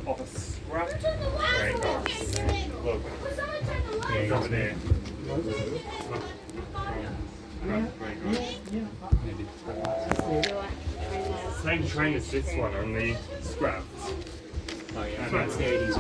of a scrap train. Look, yeah, over there. Same train as this one, only scrapped. Oh yeah, and that's the 80s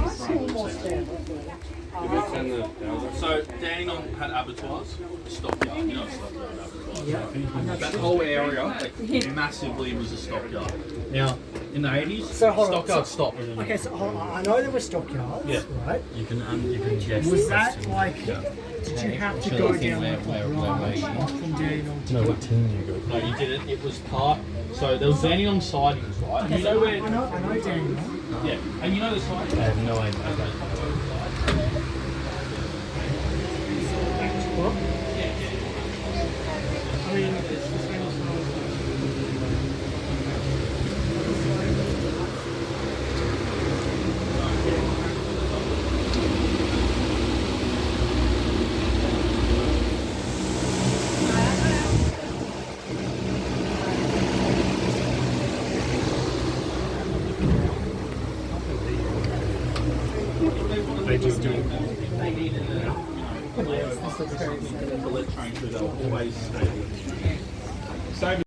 and So Dandenong had abattoirs, stockyard. You know what a stockyard abattoirs. That whole area, like, massively was a stockyard. Now, in the 80s, So hold on, stockyard stopped. Okay, so hold on. I know there were stockyards, Yeah. right? You can guess. Was that like? Did you have to go down like a branch from Dandenong to? No, what team you go? No, you didn't. It was part. So there was Dandenong sidings, right? And you know where? I know Dandenong. Yeah, and you know the sidings. I have no idea. What? I mean, it's the same as They just do. They needed a, to let train through. They'll always stay.